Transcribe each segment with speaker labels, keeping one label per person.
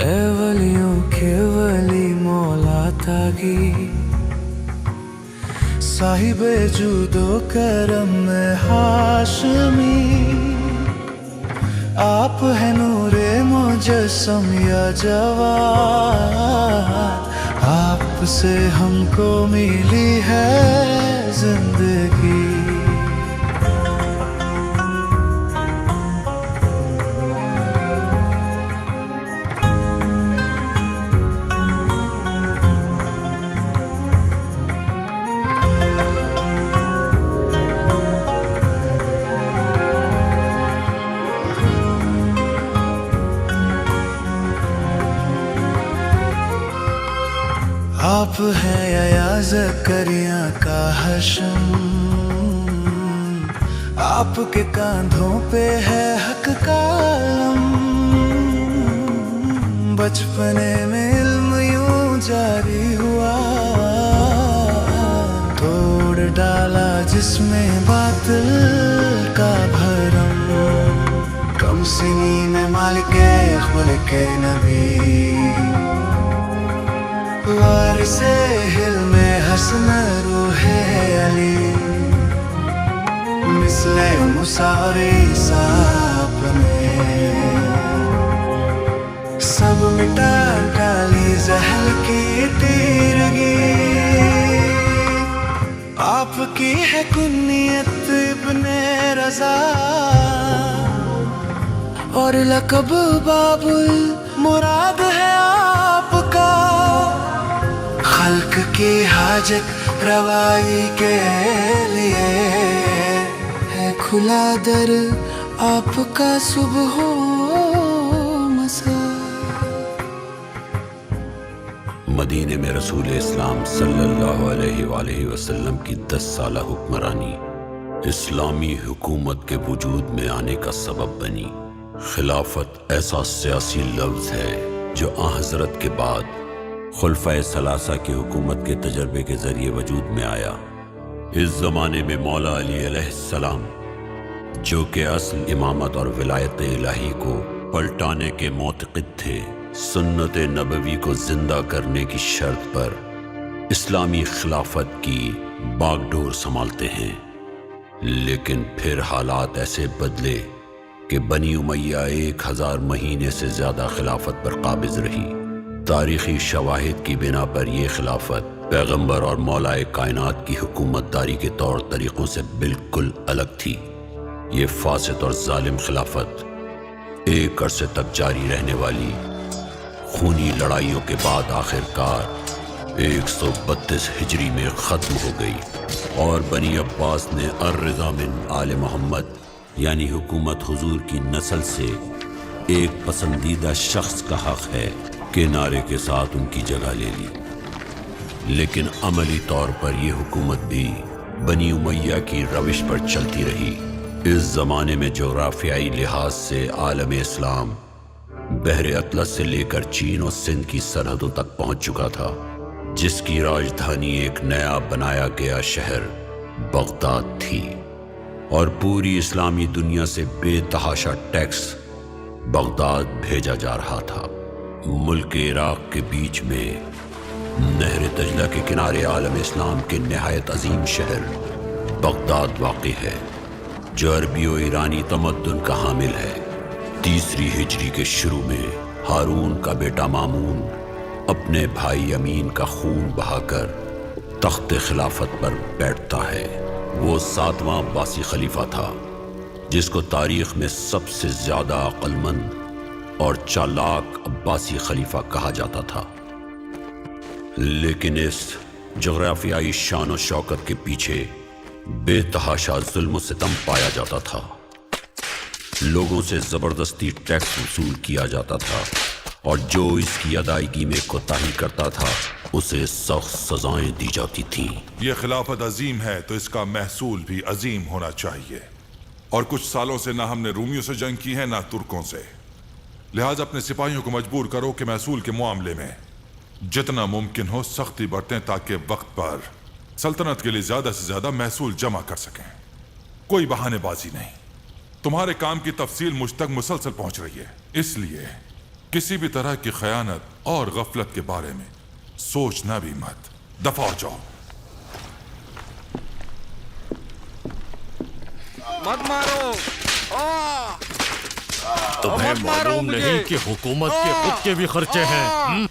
Speaker 1: اے ولیوں کے ولی مولا تاغی، صاحب جود و کرم ہاشمی، آپ ہیں نور مجسم یا جواد، آپ سے ہم کو ملی ہے زندگی۔ آپ ہیں یا زکریا کا حشم، آپ کے کاندھوں پہ ہے حق کا علم، بچپنے میں علم یوں جاری ہوا، توڑ ڈالا جس میں باطل کا بھرم، کم سنی میں مالک خلق نبی، وارث حلم حسن روح علی، مثل مساوی سانپ نے سب مٹا ڈالی زحل کی تیرگی، آپ کی ہے کنیت ابن رضا، اور لقب باب المراد ہے آپ کا، خلق کی حاجت روائی کے لیے ہے کھلا در آپ کا صبح و مساء۔
Speaker 2: مدینے میں رسول اسلام صلی اللہ علیہ وآلہ وسلم کی 10 سالہ حکمرانی اسلامی حکومت کے وجود میں آنے کا سبب بنی۔ خلافت ایسا سیاسی لفظ ہے جو آن حضرت کے بعد خلفائے ثلاثہ کی حکومت کے تجربے کے ذریعے وجود میں آیا۔ اس زمانے میں مولا علی علیہ السلام، جو کہ اصل امامت اور ولایت الہی کو پلٹانے کے معتقد تھے، سنت نبوی کو زندہ کرنے کی شرط پر اسلامی خلافت کی باغ ڈور سنبھالتے ہیں، لیکن پھر حالات ایسے بدلے کہ بنی امیہ 1000 مہینے سے زیادہ خلافت پر قابض رہی۔ تاریخی شواہد کی بنا پر یہ خلافت پیغمبر اور مولا کائنات کی حکومت داری کے طور طریقوں سے بالکل الگ تھی۔ یہ فاسد اور ظالم خلافت ایک عرصے تک جاری رہنے والی خونی لڑائیوں کے بعد آخر کار 132 ہجری میں ختم ہو گئی، اور بنی عباس نے الرضا من آل محمد یعنی حکومت حضور کی نسل سے ایک پسندیدہ شخص کا حق ہے کے نعرے کے ساتھ ان کی جگہ لے لی، لیکن عملی طور پر یہ حکومت بھی بنی امیہ کی روش پر چلتی رہی۔ اس زمانے میں جغرافیائی لحاظ سے عالم اسلام بحر اطلس سے لے کر چین اور سندھ کی سرحدوں تک پہنچ چکا تھا، جس کی راجدھانی ایک نیا بنایا گیا شہر بغداد تھی، اور پوری اسلامی دنیا سے بے تحاشا ٹیکس بغداد بھیجا جا رہا تھا۔ ملک عراق کے بیچ میں نہر دجلہ کے کنارے عالم اسلام کے نہایت عظیم شہر بغداد واقع ہے، جو عربی و ایرانی تمدن کا حامل ہے۔ 3 ہجری کے شروع میں ہارون کا بیٹا مامون اپنے بھائی امین کا خون بہا کر تخت خلافت پر بیٹھتا ہے۔ وہ 7واں عباسی خلیفہ تھا، جس کو تاریخ میں سب سے زیادہ عقل مند اور چالاک عباسی خلیفہ کہا جاتا تھا، لیکن اس جغرافیائی شان و شوکت کے پیچھے بے تحاشا ظلم و ستم پایا جاتا تھا۔ لوگوں سے زبردستی ٹیکس وصول کیا جاتا تھا، اور جو اس کی ادائیگی میں کوتاہی کرتا تھا اسے سخت سزائیں دی جاتی تھیں۔
Speaker 3: یہ خلافت عظیم ہے تو اس کا محصول بھی عظیم ہونا چاہیے، اور کچھ سالوں سے نہ ہم نے رومیوں سے جنگ کی ہے نہ ترکوں سے، لہٰذا اپنے سپاہیوں کو مجبور کرو کہ محصول کے معاملے میں جتنا ممکن ہو سختی برتیں، تاکہ وقت پر سلطنت کے لیے زیادہ سے زیادہ محصول جمع کر سکیں۔ کوئی بہانے بازی نہیں۔ تمہارے کام کی تفصیل مجھ تک مسلسل پہنچ رہی ہے، اس لیے किसी भी तरह की खयानत और गफलत के बारे में सोचना भी मत। दफा हो जाओ।
Speaker 4: मत मारो।
Speaker 5: तुम्हें मालूम नहीं कि हुकूमत के खुद के भी खर्चे हैं?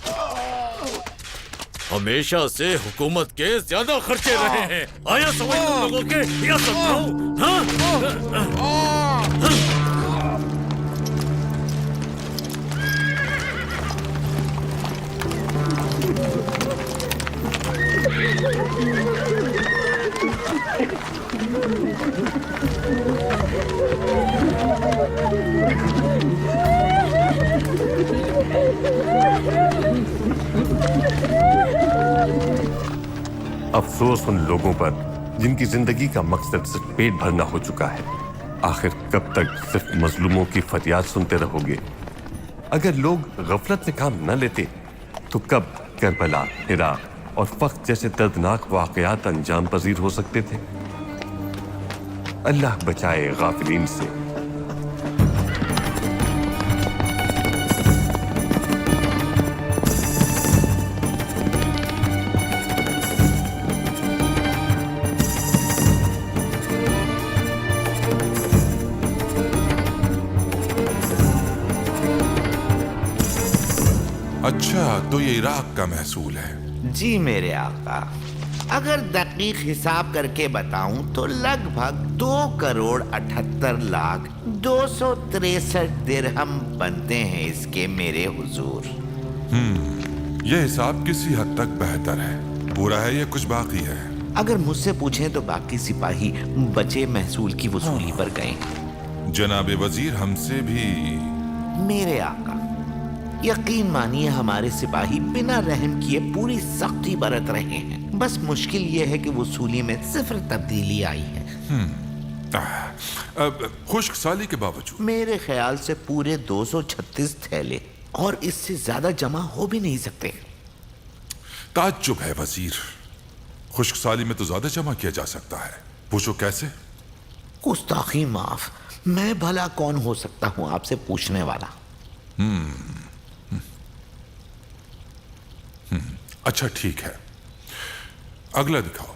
Speaker 5: हमेशा से हुकूमत के ज्यादा खर्चे रहे हैं। आया समझ तुम लोगों के, या समझाऊं? हाँ?
Speaker 6: अफसोस उन लोगों पर जिनकी जिंदगी का मकसद सिर्फ पेट भरना हो चुका है। आखिर कब तक सिर्फ मजलूमों की फरियाद सुनते रहोगे? अगर लोग गफलत से काम न लेते तो कब करबला, हिरा और फख्र जैसे दर्दनाक वाकयात अंजाम पजीर हो सकते थे। अल्लाह बचाए गाफिलीन से।
Speaker 3: अच्छा, तो ये इराक का महसूल है?
Speaker 7: जी मेरे आका, अगर दकीक हिसाब करके बताऊं तो लगभग 2,78,263 दिरहम बनते हैं इसके मेरे हुजूर।
Speaker 3: ये हिसाब किसी हद तक बेहतर है। पूरा है या कुछ बाकी है?
Speaker 7: अगर मुझसे पूछें तो बाकी सिपाही बचे महसूल की वसूली पर गए।
Speaker 3: जनाबे वजीर हमसे भी।
Speaker 7: मेरे आका, यकीन मानिए हमारे सिपाही बिना रहम किए पूरी सख्ती बरत रहे हैं। बस मुश्किल यह है कि वसूली में सिर्फ तब्दीली आई है।
Speaker 3: खुश्क साली के बावजूद
Speaker 7: मेरे ख्याल से पूरे 236 थैले, और इससे ज्यादा जमा हो भी नहीं सकते।
Speaker 3: ताज्जुब है वजीर, खुश्क साली में तो ज्यादा जमा किया जा सकता है। पूछो कैसे?
Speaker 7: गुस्ताखी माफ, मैं भला कौन हो सकता हूं आपसे पूछने वाला।
Speaker 3: अच्छा ठीक है, अगला दिखाओ।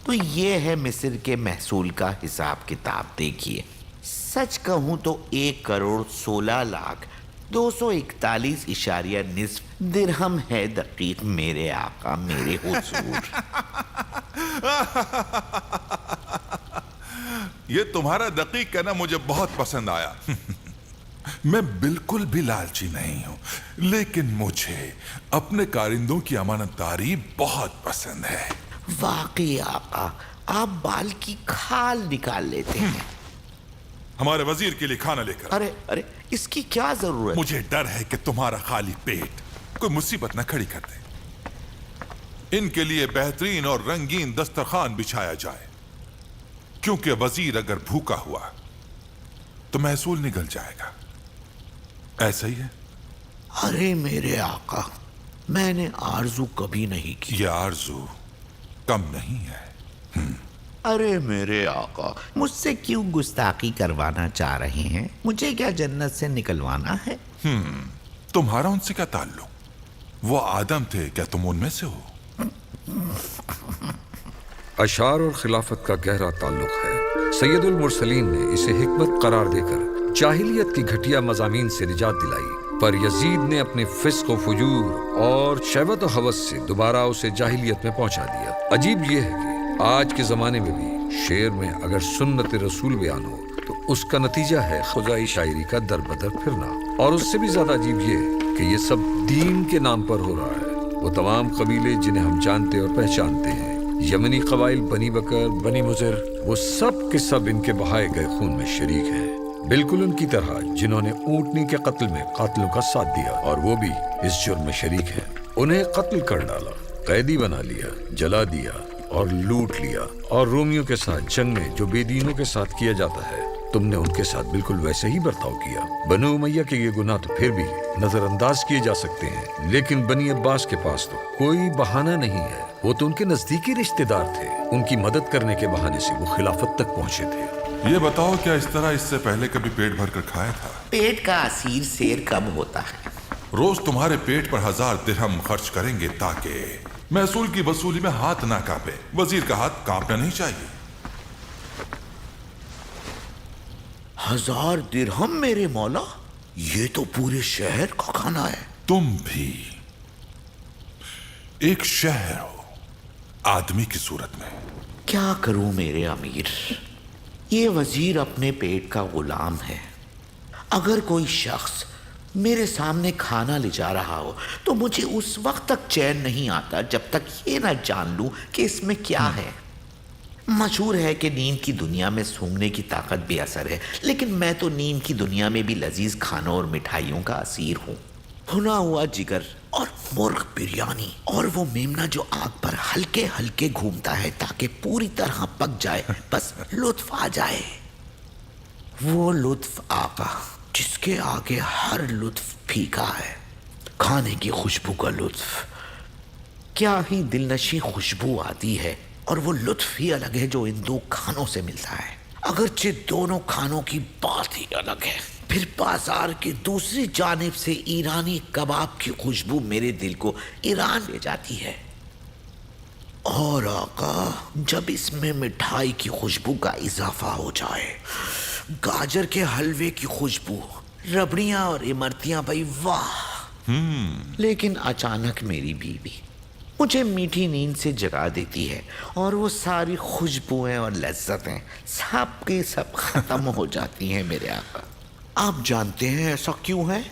Speaker 7: तो ये है मिस्र के महसूल का हिसाब किताब। देखिए, सच कहूं तो 1,16,02,41 दिरहम है दकीक मेरे आका मेरे हुजूर।
Speaker 3: ये तुम्हारा दकीक कहना मुझे बहुत पसंद आया। मैं बिल्कुल भी लालची नहीं हूं, लेकिन मुझे अपने कारिंदों की अमानतदारी बहुत पसंद है।
Speaker 7: वाकई आका, आप बाल की खाल निकाल लेते हैं।
Speaker 3: हमारे वजीर के लिए खाना लेकर।
Speaker 7: अरे अरे, इसकी क्या जरूरत?
Speaker 3: मुझे डर है कि तुम्हारा खाली पेट कोई मुसीबत न खड़ी कर दे। इनके लिए बेहतरीन और रंगीन दस्तरखान बिछाया जाए, क्योंकि वजीर अगर भूखा हुआ तो महसूल निगल जाएगा। ऐसा ही है?
Speaker 7: अरे मेरे आका, मैंने आरजू कभी नहीं की।
Speaker 3: यह आरजू कम नहीं है।
Speaker 7: अरे मेरे आका, मुझसे क्यों गुस्ताखी करवाना चाह रहे हैं? मुझे क्या जन्नत से निकलवाना है?
Speaker 3: तुम्हारा उनसे क्या ताल्लुक? वो आदम थे, क्या तुम उनमें से हो?
Speaker 4: अशार और खिलाफत का गहरा ताल्लुक है। सैयदुल मुरसलीन ने इसे हिकमत करार देकर जाहिलियत की घटिया मजामीन से निजात दिलाई, पर यजीद ने अपने फिस्क व फुजूर और शहवत व हवस से दोबारा उसे जाहिलियत में पहुंचा दिया। अजीब यह है कि आज के जमाने में भी शेर में अगर सुन्नत रसूल बयान हो तो उसका नतीजा है खुदाई शायरी का दर बदर फिरना। और उससे भी ज्यादा अजीब ये कि ये सब दीन के नाम पर हो रहा है। वो तमाम कबीले जिन्हें हम जानते और पहचानते हैं, यमनी कबाइल, बनी बकर, बनी मुजर, वो सब के सब इनके बहाए गए खून में शरीक हैं, बिल्कुल उनकी तरह जिन्होंने ऊंटनी के कत्ल में कातिलों का साथ दिया और वो भी इस जुर्म में शरीक हैं। उन्हें कत्ल कर डाला, कैदी बना लिया, जला दिया और लूट लिया। और रोमियों के साथ जंग में जो बेदीनों के साथ किया जाता है, तुमने उनके साथ बिल्कुल वैसे ही बर्ताव किया। बनु उमैया के ये गुनाह तो फिर भी नजरअंदाज किए जा सकते हैं, लेकिन बनी अब्बास के पास तो कोई बहाना नहीं है। वो तो उनके नजदीकी रिश्तेदार थे, उनकी मदद करने के बहाने से वो खिलाफत तक पहुंचे थे।
Speaker 3: ये बताओ, क्या इस तरह इससे पहले कभी पेट भर कर खाया था?
Speaker 7: पेट का असीर शेर कब होता है?
Speaker 3: रोज तुम्हारे पेट पर 1000 दिरहम खर्च करेंगे ताकि महसूल की वसूली में हाथ ना कांपे। वजीर का हाथ कांपना नहीं चाहिए।
Speaker 7: 1000 दिरहम मेरे मौला, ये तो पूरे शहर का खाना है।
Speaker 3: तुम भी एक शहर हो, आदमी की सूरत में।
Speaker 7: क्या करूं मेरे अमीर, ये वजीर अपने पेट का गुलाम है। अगर कोई शख्स मेरे सामने खाना ले जा रहा हो तो मुझे उस वक्त तक चैन नहीं आता जब तक ये ना जान लूं कि इसमें क्या है। मशहूर है कि नींद की दुनिया में सूंघने की ताकत बेअसर है, लेकिन मैं तो नींद की दुनिया में भी लजीज खानों और मिठाइयों का असीर हूँ। भुना हुआ जिगर और मुर्ग बिरयानी और वो मेमना जो आग पर हल्के हल्के घूमता है ताकि पूरी तरह पक जाए, बस लुत्फ आ जाए। वो लुत्फ आका जिसके आगे हर लुत्फ फीका है। खाने की खुशबू का लुत्फ, क्या ही दिलनशी खुशबू आती है, और वो लुत्फ ही अलग है जो इन दो खानों से मिलता है। अगरचे दोनों खानों की बात ही अलग है। फिर बाजार के दूसरी जानिब से ईरानी कबाब की खुशबू मेरे दिल को ईरान ले जाती है। और आका, जब इसमें मिठाई की खुशबू का इजाफा हो जाए, गाजर के हलवे की खुशबू, रबड़ियां और इमरतियां, भाई वाह। लेकिन अचानक मेरी बीवी मुझे मीठी नींद से जगा देती है और वो सारी खुशबुएं और लज्जतें सब के सब खत्म हो जाती हैं मेरे आका। आप जानते हैं ऐसा क्यों है?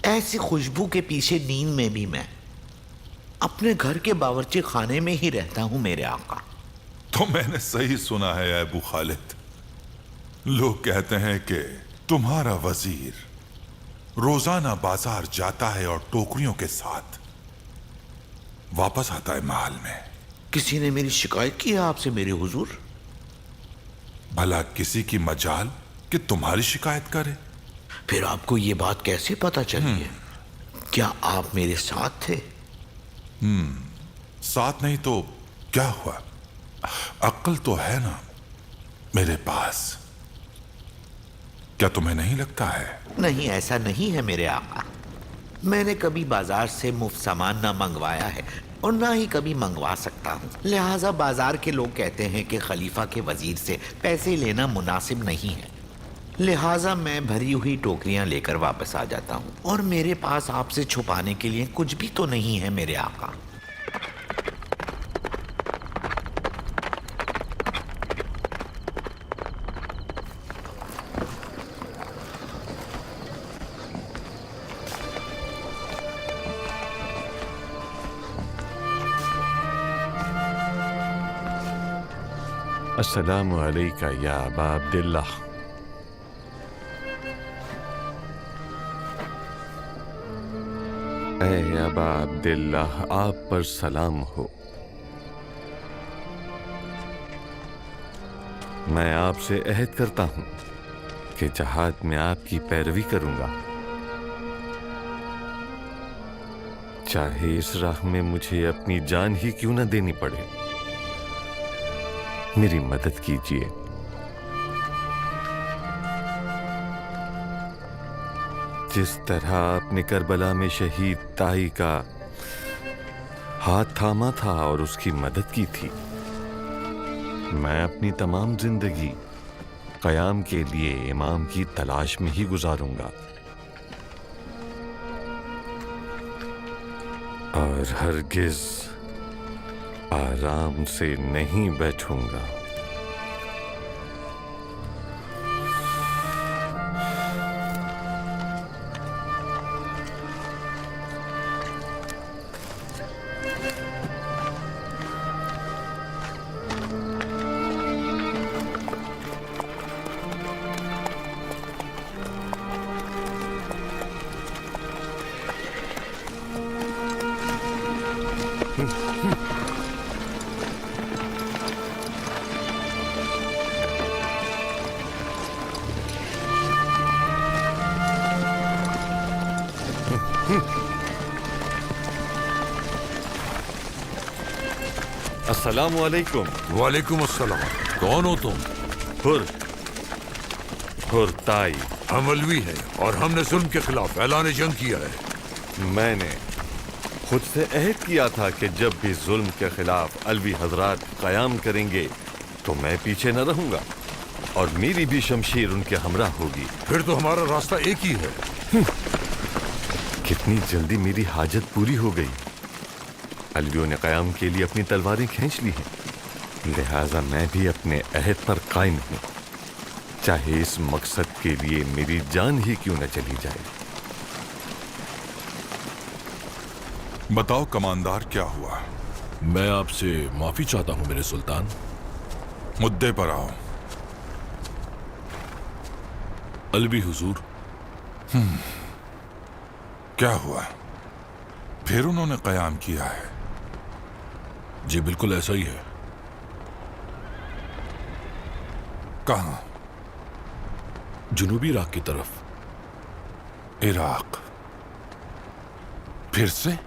Speaker 7: ऐसी खुशबू के पीछे नींद में भी मैं अपने घर के बावर्ची खाने में ही रहता हूं मेरे आका।
Speaker 3: तो मैंने सही सुना है अबू खालिद। लोग कहते हैं कि तुम्हारा वजीर रोजाना बाजार जाता है और टोकरियों के साथ वापस आता है महल में।
Speaker 7: किसी ने मेरी शिकायत की है आपसे मेरे हुजूर?
Speaker 3: भला किसी की मजाल कि तुम्हारी शिकायत करे?
Speaker 7: फिर आपको ये बात कैसे पता चली है? क्या आप मेरे साथ थे?
Speaker 3: साथ नहीं तो क्या हुआ? अक्ल तो है ना मेरे पास। क्या तुम्हें नहीं लगता है?
Speaker 7: नहीं, ऐसा नहीं है मेरे आका। मैंने कभी बाजार से मुफ्त सामान ना मंगवाया है और ना ही कभी मंगवा सकता हूँ। लिहाजा बाजार के लोग कहते हैं कि खलीफा के वजीर से पैसे लेना मुनासिब नहीं है। लिहाजा मैं भरी हुई टोकरियां लेकर वापस आ जाता हूँ, और मेरे पास आपसे छुपाने के लिए कुछ भी तो नहीं है मेरे आका।
Speaker 6: अस्सलामु अलैका या अबा अब्दुल्लाह। ऐ अबा अब्दुल्लाह, आप पर सलाम हो। मैं आपसे अहद करता हूं कि जहाद में आपकी पैरवी करूंगा, चाहे इस राह में मुझे अपनी जान ही क्यों न देनी पड़े। मेरी मदद कीजिए। जिस तरह आपने करबला में शहीद ताई का हाथ थामा था और उसकी मदद की थी, मैं अपनी तमाम जिंदगी क़याम के लिए इमाम की तलाश में ही गुजारूंगा और हरगिज आराम से नहीं बैठूंगा। अस्सलामु अलैकुम।
Speaker 5: वालेकुम अस्सलाम। कौन हो तुम?
Speaker 6: हुर, हुरताई।
Speaker 8: हम अलवी हैं और हमने जुल्म के खिलाफ ऐलान जंग किया है।
Speaker 6: मैंने खुद से अहद किया था कि जब भी जुल्म के खिलाफ अलवी हजरात कयाम करेंगे तो मैं पीछे न रहूंगा और मेरी भी शमशीर उनके हमरा होगी।
Speaker 8: फिर तो हमारा रास्ता एक ही है।
Speaker 6: कितनी जल्दी मेरी हाजत पूरी हो गई। अलवियों ने कयाम के लिए अपनी तलवारें खींच ली हैं, लिहाजा मैं भी अपने अहद पर कायम हूं, चाहे इस मकसद के लिए मेरी जान ही क्यों न चली जाए।
Speaker 3: बताओ कमांडर, क्या हुआ?
Speaker 8: मैं आपसे माफी चाहता हूं मेरे सुल्तान।
Speaker 3: मुद्दे पर आओ।
Speaker 8: अलवी हुजूर।
Speaker 3: क्या हुआ? फिर उन्होंने कयाम किया है?
Speaker 8: जी बिल्कुल ऐसा ही है।
Speaker 3: कहां?
Speaker 8: जुनूबी इराक की तरफ।
Speaker 3: इराक? फिर से?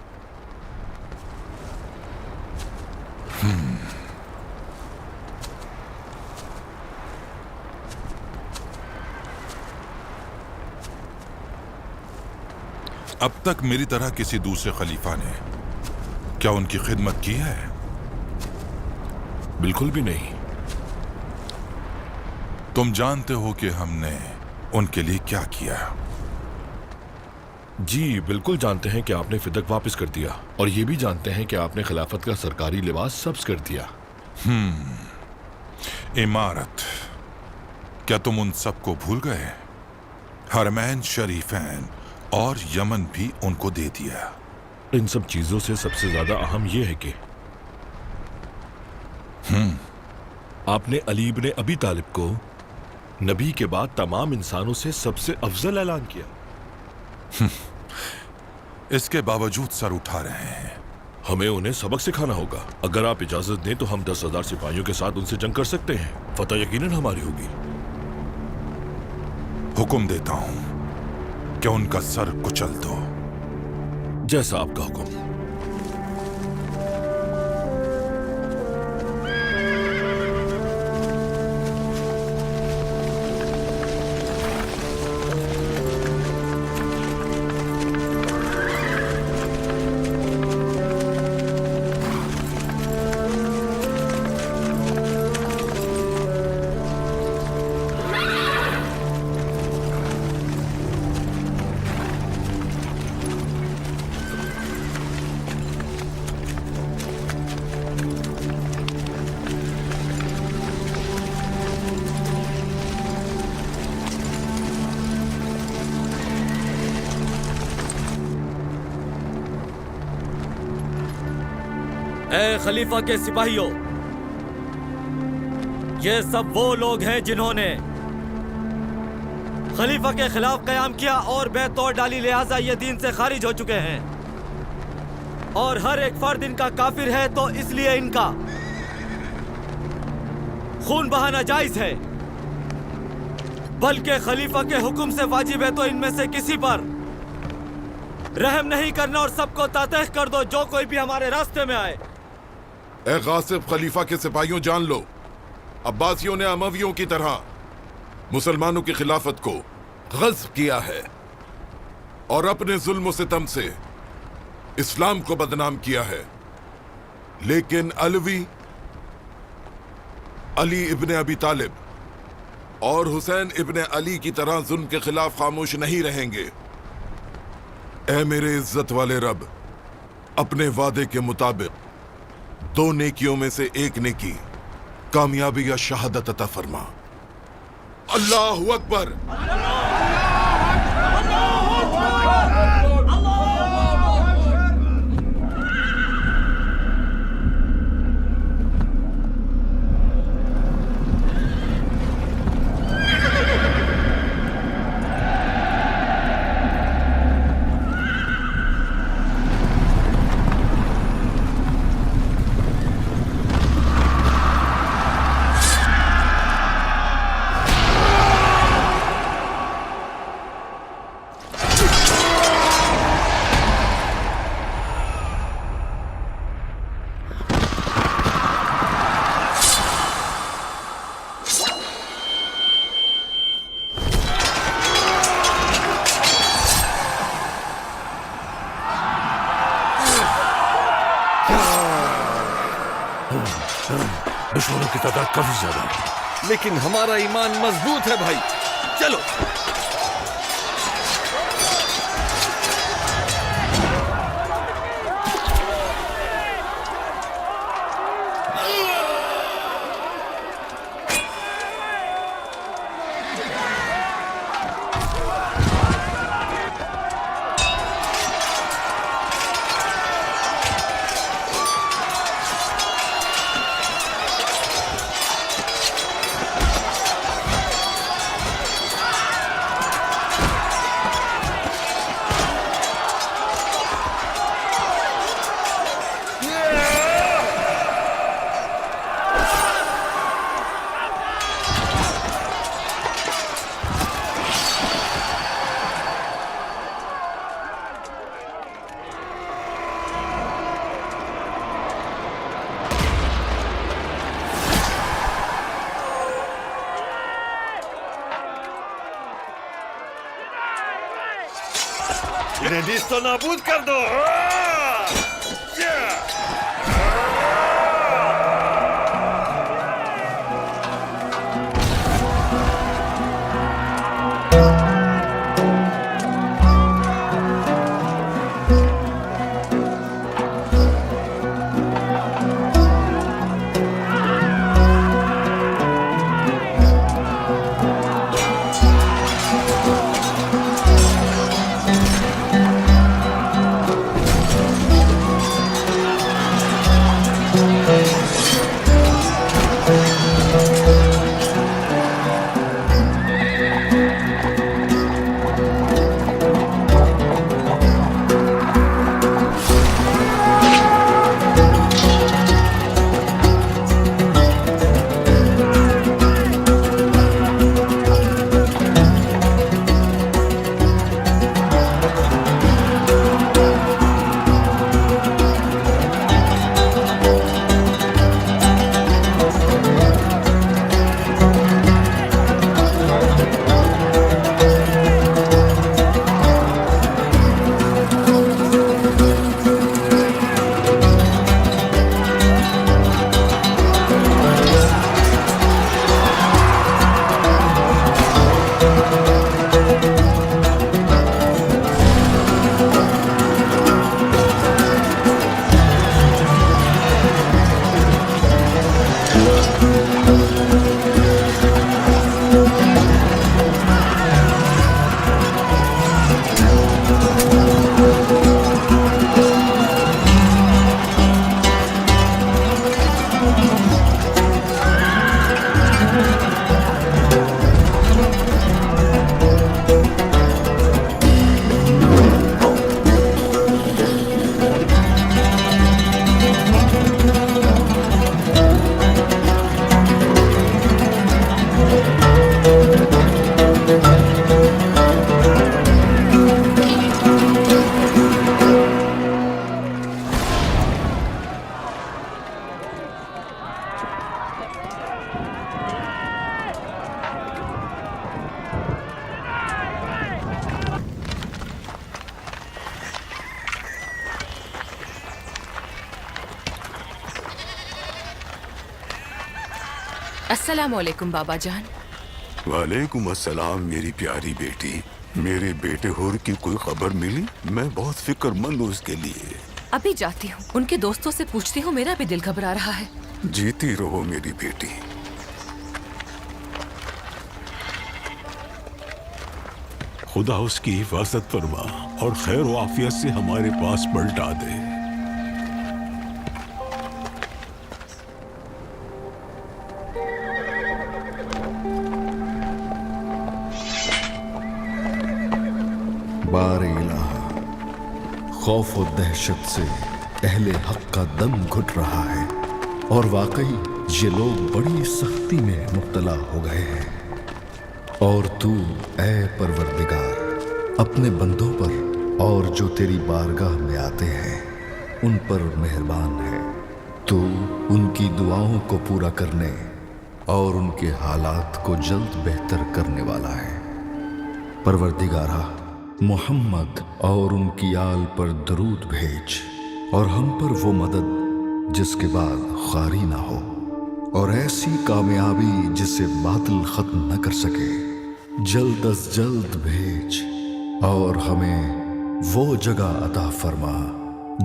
Speaker 3: अब तक मेरी तरह किसी दूसरे खलीफा ने क्या उनकी खिदमत की है?
Speaker 8: बिल्कुल भी नहीं।
Speaker 3: तुम जानते हो कि हमने उनके लिए क्या किया?
Speaker 8: जी बिल्कुल जानते हैं कि आपने फिदक वापस कर दिया, और ये भी जानते हैं कि आपने खिलाफत का सरकारी लिबास सब्ज कर दिया।
Speaker 3: इमारत, क्या तुम उन सबको भूल गए? हरमैन शरीफैन और यमन भी उनको दे दिया।
Speaker 8: इन सब चीजों से सबसे ज्यादा अहम यह है कि आपने अली इब्ने अबी तालिब को नबी के बाद तमाम इंसानों से सबसे अफजल ऐलान किया।
Speaker 3: इसके बावजूद सर उठा रहे हैं।
Speaker 8: हमें उन्हें सबक सिखाना होगा। अगर आप इजाजत दें तो हम 10,000 सिपाहियों के साथ उनसे जंग कर सकते हैं। फतह यकीनन हमारी होगी।
Speaker 3: हुक्म देता हूं कि उनका सर कुचल दो।
Speaker 8: जैसा आपका हुक्म।
Speaker 9: ए खलीफा के सिपाहियों, ये सब वो लोग हैं जिन्होंने खलीफा के खिलाफ कयाम किया और बैत तोड़ डाली, लिहाजा ये दीन से खारिज हो चुके हैं और हर एक फर्द इनका काफिर है, तो इसलिए इनका खून बहाना जायज है। बल्कि खलीफा के हुक्म से वाजिब है तो इनमें से किसी पर रहम नहीं करना और सबको तातह कर दो जो कोई भी हमारे रास्ते में आए।
Speaker 10: ए गासिब खलीफा के सिपाहियों, जान लो, अब्बासियों ने अमवियों की तरह मुसलमानों की खिलाफत को गज़्ब किया है और अपने जुल्म सितम से इस्लाम को बदनाम किया है। लेकिन अलवी, अली इब्ने अबी तालिब और हुसैन इब्ने अली की तरह जुल्म के खिलाफ खामोश नहीं रहेंगे। ए मेरे इज्जत वाले रब, अपने वादे के मुताबिक दो नेकियों में से एक नेकी कामयाबी या शहादत अता फरमा। अल्लाहु अकबर।
Speaker 8: लगता था काफी ज्यादा।
Speaker 4: लेकिन हमारा ईमान मजबूत है भाई, चलो।
Speaker 8: इन्हें नीस्तो नाबूद कर दो।
Speaker 11: अस्सलामुअलैकुम बाबा जान।
Speaker 12: वालेकुम अस्सलाम मेरी प्यारी बेटी। मेरे बेटे हुर की कोई खबर मिली? मैं बहुत फिक्रमंद हूँ उसके लिए।
Speaker 11: अभी जाती हूँ, उनके दोस्तों से पूछती हूँ, मेरा भी दिल घबरा रहा है।
Speaker 12: जीती रहो मेरी बेटी।
Speaker 8: खुदा उसकी हिफाजत फरमा और खैर व आफियत से हमारे पास पलटा दे।
Speaker 1: बारे इलाहा, खौफ और दहशत से अहले हक का दम घुट रहा है और वाकई ये लोग बड़ी सख्ती में मुब्तला हो गए हैं। और तू ऐ परवरदिगार अपने बंदों पर और जो तेरी बारगाह में आते हैं उन पर मेहरबान है। तू उनकी दुआओं को पूरा करने और उनके हालात को जल्द बेहतर करने वाला है। परवरदिगारा, मोहम्मद और उनकी आल पर दरूद भेज और हम पर वो मदद जिसके बाद खारी ना हो और ऐसी कामयाबी जिसे बातिल खत्म न कर सके। जल्द अज जल्द भेज और हमें वो जगह अता फरमा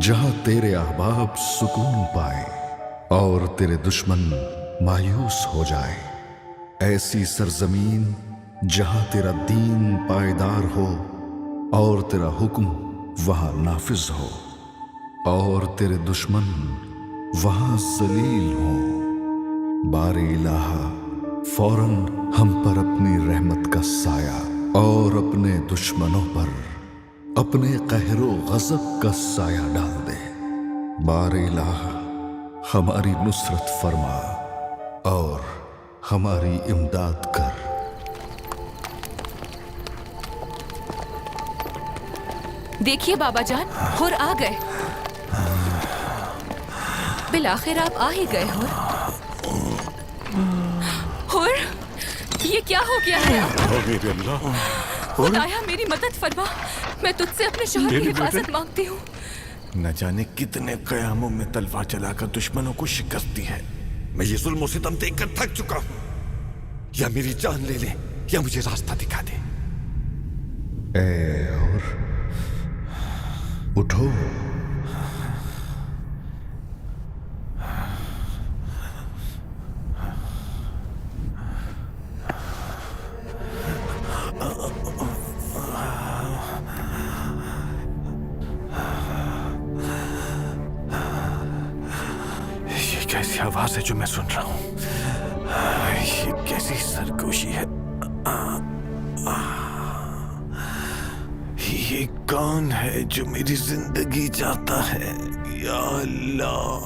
Speaker 1: जहां तेरे अहबाब सुकून पाए और तेरे दुश्मन मायूस हो जाए। ऐसी सरजमीन जहां तेरा दीन पायदार हो और तेरा हुक्म वहां नाफिज हो और तेरे दुश्मन वहां जलील हो। बारे इलाहा फौरन हम पर अपनी रहमत का साया और अपने दुश्मनों पर अपने कहरो गजब का साया डाल दे। बारे इलाहा हमारी नुसरत फरमा और हमारी इमदाद कर।
Speaker 11: देखिए बाबा जान, हुर आ गए। बिल आखिर आप आ ही गए हुर। हुर, ये क्या हो गया है?
Speaker 12: मेरे अल्लाह,
Speaker 11: खुदाया मेरी मदद फरमा, मैं तुझसे अपने शौहर की हिफाजत मांगती हूँ।
Speaker 13: न जाने कितने कयामों में तलवार चलाकर दुश्मनों को शिकस्त दी है। मैं ये जुल्म सितम देखकर थक चुका हूँ। या मेरी जान ले ले या मुझे रास्ता दिखा दे।
Speaker 1: और उठो।
Speaker 13: ये कैसी आवाज है जो मैं सुन रहा हूँ? ये कैसी सरगोशी है? ये कौन है जो मेरी जिंदगी चाहता है? या अल्लाह।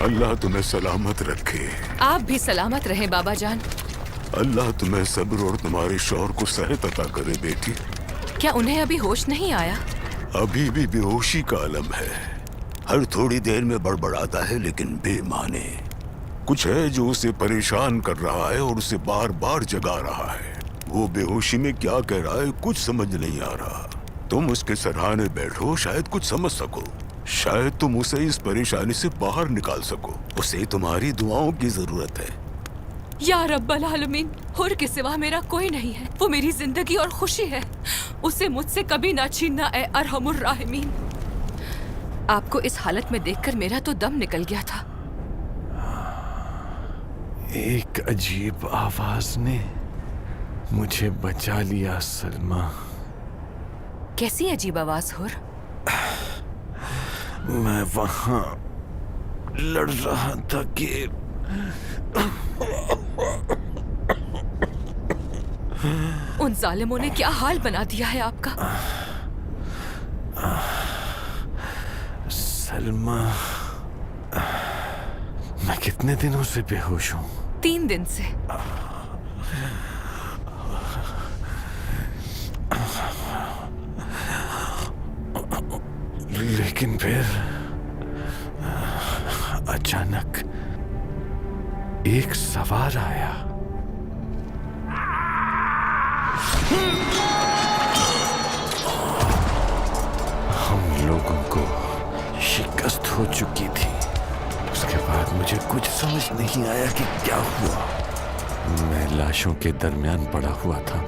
Speaker 12: अल्लाह तुम्हें सलामत रखे।
Speaker 11: आप भी सलामत रहें बाबा जान।
Speaker 12: अल्लाह तुम्हें सब्र और तुम्हारे शौहर को सेहत अता करे बेटी।
Speaker 11: क्या उन्हें अभी होश नहीं आया?
Speaker 12: अभी भी बेहोशी का आलम है। हर थोड़ी देर में बड़बड़ाता है लेकिन बेमाने। कुछ है जो उसे परेशान कर रहा है और उसे बार बार जगा रहा है। वो बेहोशी में क्या कह रहा है कुछ समझ नहीं आ रहा। तुम उसके सराहने बैठो, शायद कुछ समझ सको। शायद तुम उसे इस परेशानी से बाहर निकाल सको। उसे तुम्हारी दुआओं की जरूरत है।
Speaker 11: या रब्बल आलमीन, हुर के सिवा मेरा कोई नहीं है। वो मेरी जिंदगी और खुशी है। उसे मुझसे कभी ना छीनना ए अरहमुर राहिमीन। आपको इस हालत में देखकर मेरा तो दम निकल गया था।
Speaker 13: एक अजीब आवाज ने मुझे बचा लिया सलमा।
Speaker 11: कैसी अजीब आवाज हुर?
Speaker 13: मैं वहां लड़ रहा था कि
Speaker 11: उन जालिमों ने क्या हाल बना दिया है आपका।
Speaker 13: सलमा, मैं कितने दिनों से बेहोश हूँ?
Speaker 11: 3 दिन से।
Speaker 13: लेकिन फिर अचानक एक सवार आया। हम लोगों को शिकस्त हो चुकी थी। उसके बाद मुझे कुछ समझ नहीं आया कि क्या हुआ। मैं लाशों के दरमियान पड़ा हुआ था।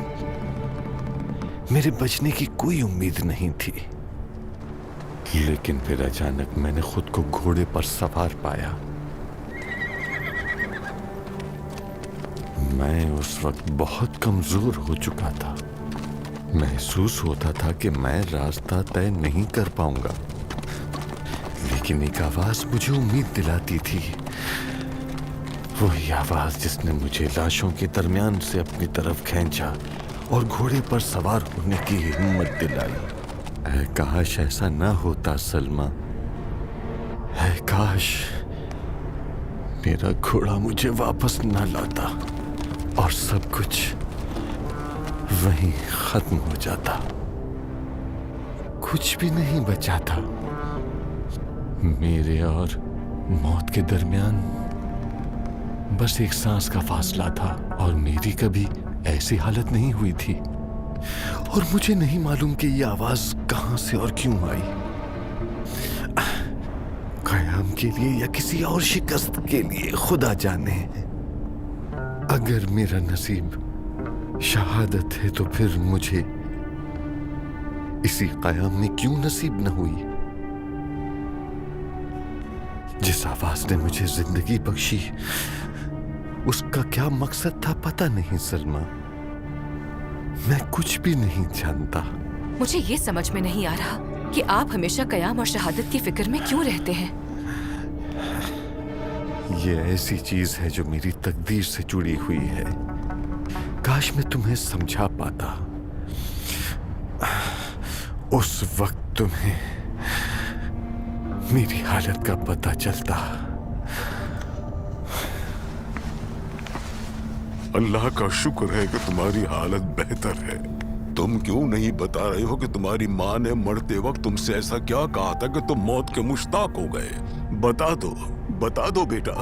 Speaker 13: मेरे बचने की कोई उम्मीद नहीं थी। लेकिन फिर अचानक मैंने खुद को घोड़े पर सवार पाया। मैं उस वक्त बहुत कमजोर हो चुका था। महसूस होता था कि मैं रास्ता तय नहीं कर पाऊंगा। लेकिन एक आवाज मुझे उम्मीद दिलाती थी। वही आवाज जिसने मुझे लाशों के दरमियान से अपनी तरफ खींचा और घोड़े पर सवार होने की हिम्मत दिलाई। ऐ काश ऐसा ना होता सलमा। ऐ काश मेरा घोड़ा मुझे वापस ना लाता और सब कुछ वहीं खत्म हो जाता। कुछ भी नहीं बचा था। मेरे और मौत के दरमियान बस एक सांस का फासला था और मेरी कभी ऐसी हालत नहीं हुई थी। और मुझे नहीं मालूम कि ये आवाज कहां से और क्यों आई, कयाम के लिए या किसी और शिकस्त के लिए, खुदा जाने। अगर मेरा नसीब शहादत है तो फिर मुझे इसी कयाम में क्यों नसीब न हुई। जिस आवाज ने मुझे जिंदगी बख्शी उसका क्या मकसद था पता नहीं सलमा, मैं कुछ भी नहीं जानता।
Speaker 11: मुझे ये समझ में नहीं आ रहा कि आप हमेशा कयाम और शहादत की फिक्र में क्यों रहते हैं।
Speaker 13: ये ऐसी चीज है जो मेरी तकदीर से जुड़ी हुई है। काश मैं तुम्हें समझा पाता, उस वक्त तुम्हें मेरी हालत का पता चलता।
Speaker 12: अल्लाह का शुक्र है कि तुम्हारी हालत बेहतर है। तुम क्यों नहीं बता रहे हो कि तुम्हारी माँ ने मरते वक्त तुमसे ऐसा क्या कहा था कि तुम मौत के मुश्ताक हो गए? बता दो बेटा।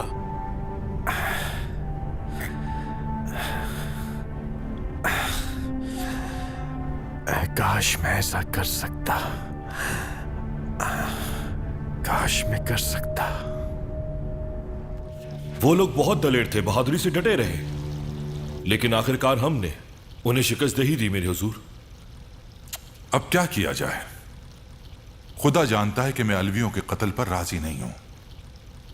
Speaker 13: काश मैं ऐसा कर सकता, काश मैं कर सकता।
Speaker 8: वो लोग बहुत दलेर थे, बहादुरी से डटे रहे, लेकिन आखिरकार हमने उन्हें शिकस्त दे ही दी मेरे हुजूर।
Speaker 3: अब क्या किया जाए? खुदा जानता है कि मैं अलवियों के कत्ल पर राजी नहीं हूं,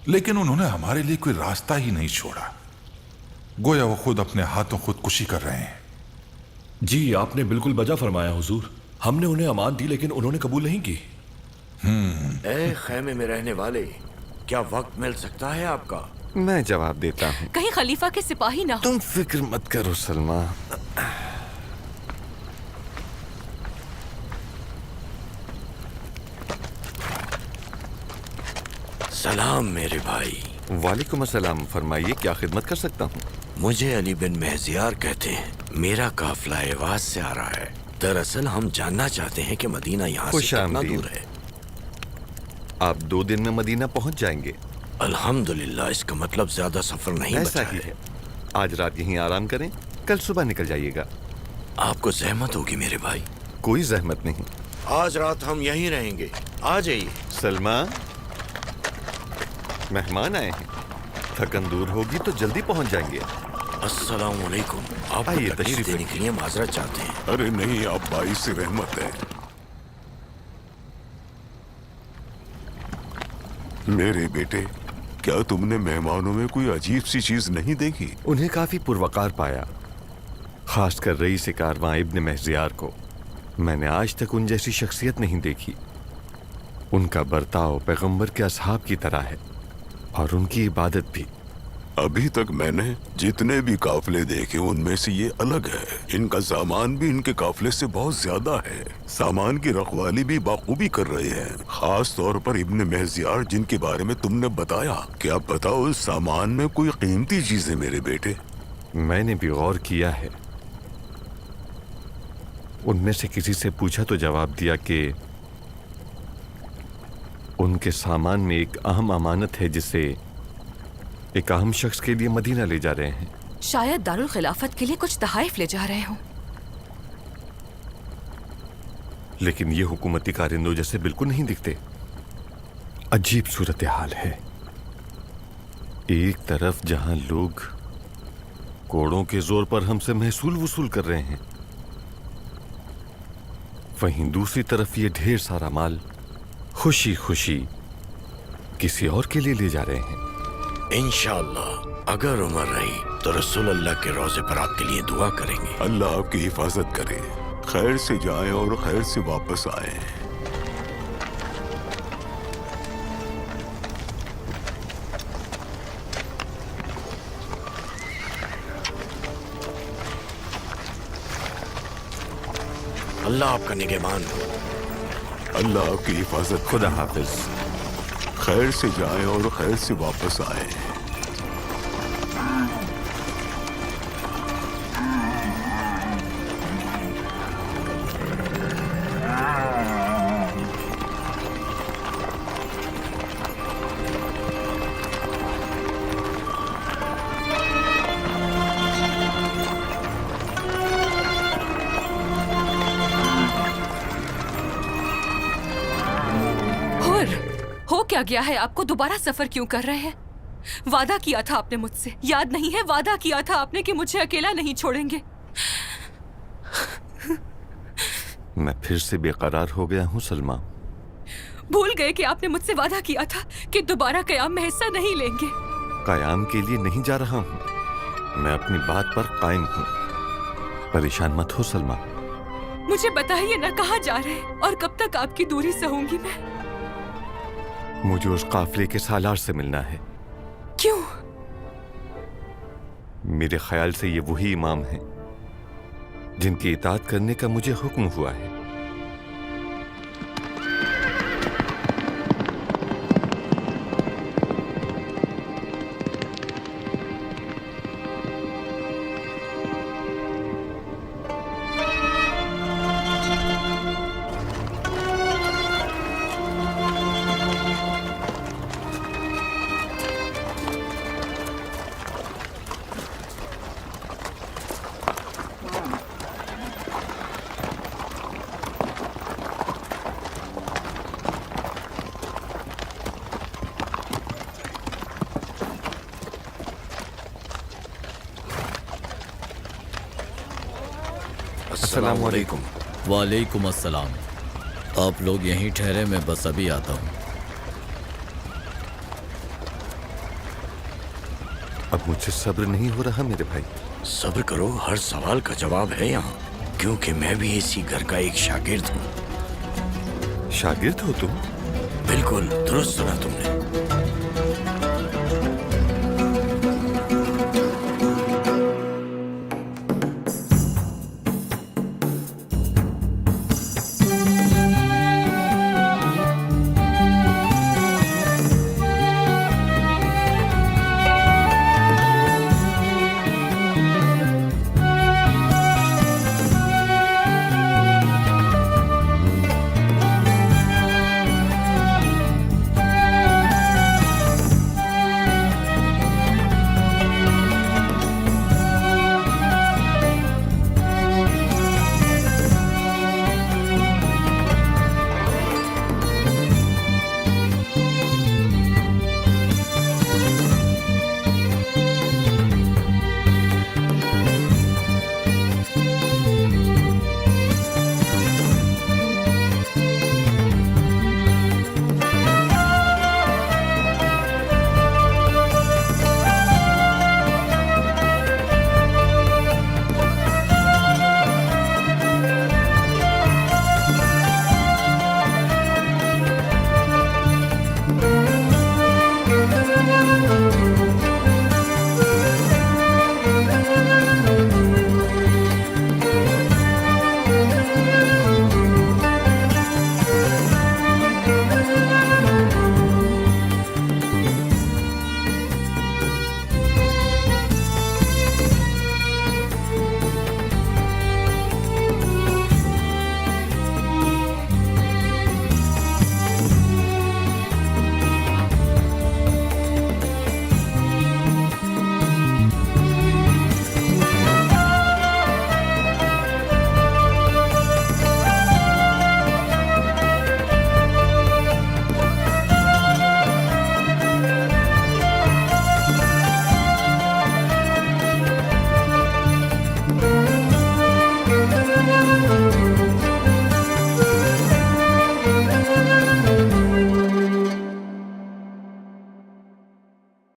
Speaker 3: लेकिन उन्होंने हमारे लिए कोई रास्ता ही नहीं छोड़ा। गोया वो खुद अपने हाथों खुदकुशी कर रहे हैं।
Speaker 8: जी आपने बिल्कुल बजा फरमाया हुजूर। हमने उन्हें अमान दी लेकिन उन्होंने कबूल नहीं की।
Speaker 14: ए खैमे में रहने वाले, क्या वक्त मिल सकता है आपका?
Speaker 13: मैं जवाब देता हूँ।
Speaker 11: कहीं खलीफा के सिपाही ना हो।
Speaker 13: तुम फिक्र मत करो सलमा।
Speaker 14: सलाम मेरे भाई।
Speaker 13: वालेकुम अस्सलाम, फरमाइए क्या खिदमत कर सकता हूँ?
Speaker 14: मुझे अली बिन महजियार कहते हैं। मेरा काफिला एवाज से आ रहा है। दरअसल हम जानना चाहते हैं कि मदीना यहाँ से कितना दूर है।
Speaker 13: आप 2 दिन में मदीना पहुँच जाएंगे।
Speaker 14: अल्हम्दुलिल्लाह, इसका मतलब ज्यादा सफर नहीं
Speaker 13: ऐसा
Speaker 14: बचा
Speaker 13: ही
Speaker 14: है।
Speaker 13: आज रात यहीं आराम करें, कल सुबह निकल जाइएगा।
Speaker 14: आपको जहमत होगी मेरे भाई।
Speaker 13: कोई जहमत नहीं,
Speaker 14: आज रात हम यहीं रहेंगे। आ जाइए।
Speaker 13: सलमा, मेहमान आए हैं, थकन दूर होगी तो जल्दी पहुंच जाएंगे।
Speaker 14: अस्सलाम वालेकुम। आप
Speaker 13: आइए,
Speaker 14: तकलीफ
Speaker 13: तशरीफ
Speaker 14: देने के लिए माजरत चाहते हैं।
Speaker 12: अरे नहीं, आप भाई से रहमत है। मेरे बेटे, क्या तुमने मेहमानों में कोई अजीब सी चीज नहीं देखी?
Speaker 13: उन्हें काफी पुरवकार पाया, खासकर रईस कारवां इब्न महजियार को। मैंने आज तक उन जैसी शख्सियत नहीं देखी। उनका बर्ताव पैगंबर के असहाब की तरह है और उनकी इबादत भी।
Speaker 12: अभी तक मैंने जितने भी काफिले देखे उनमें से ये अलग है। इनका सामान भी इनके काफिले से बहुत ज्यादा है। सामान की रखवाली भी बाखूबी कर रहे हैं, खास तौर पर इब्न महजियार जिनके बारे में तुमने बताया। क्या पता उस सामान में कोई कीमती चीज है मेरे बेटे?
Speaker 13: मैंने भी गौर किया है। उनमें से किसी से पूछा तो जवाब दिया कि उनके सामान में एक अहम अमानत है जिसे एक अहम शख्स के लिए मदीना ले जा रहे हैं।
Speaker 11: शायद दारुल खिलाफत के लिए कुछ तहाइफ ले जा रहे हों।
Speaker 13: लेकिन ये हुकूमती कारिंदों जैसे बिल्कुल नहीं दिखते। अजीब सूरत हाल है। एक तरफ जहां लोग कोड़ों के जोर पर हमसे महसूल वसूल कर रहे हैं, वहीं दूसरी तरफ ये ढेर सारा माल खुशी खुशी किसी और के लिए ले जा रहे हैं।
Speaker 14: इंशाअल्लाह अगर उम्र रही तो रसूल अल्लाह के रोजे पर आपके लिए दुआ करेंगे।
Speaker 12: अल्लाह आपकी हिफाजत करे, खैर से जाएं और खैर से वापस आएं।
Speaker 14: अल्लाह आपका निगहबान हो।
Speaker 12: अल्लाह आपकी हिफाजत।
Speaker 13: खुदा हाफिज।
Speaker 12: खैर से जाएं और खैर से वापस आएं।
Speaker 11: किया गया है आपको? दोबारा सफर क्यों कर रहे हैं? वादा किया था आपने मुझसे, याद नहीं है? वादा किया था आपने कि मुझे अकेला नहीं छोड़ेंगे।
Speaker 13: मैं फिर से बेकरार हो गया हूँ सलमा।
Speaker 11: भूल गए कि आपने मुझसे वादा किया था कि दोबारा कयाम में हिस्सा नहीं लेंगे।
Speaker 13: कयाम के लिए नहीं जा रहा हूँ, मैं अपनी बात पर कायम हूँ। परेशान मत हो सलमा।
Speaker 11: मुझे बताइए ना, कहाँ जा रहे हैं और कब तक आपकी दूरी सहूंगी मैं?
Speaker 13: मुझे उस काफिले के सालार से मिलना है।
Speaker 11: क्यों?
Speaker 13: मेरे ख्याल से ये वही इमाम हैं जिनकी इताअत करने का मुझे हुक्म हुआ है। अस्सलाम वालेकुम।
Speaker 5: वालेकुम अस्सलाम। आप लोग यहीं ठहरे, मैं बस अभी आता हूँ।
Speaker 13: अब मुझसे सब्र नहीं हो रहा मेरे भाई।
Speaker 14: सब्र करो, हर सवाल का जवाब है यहाँ, क्योंकि मैं भी इसी घर का एक शागिर्द हूँ।
Speaker 13: शागिर्द हो तुम?
Speaker 14: बिल्कुल दुरुस्त सुना तुमने।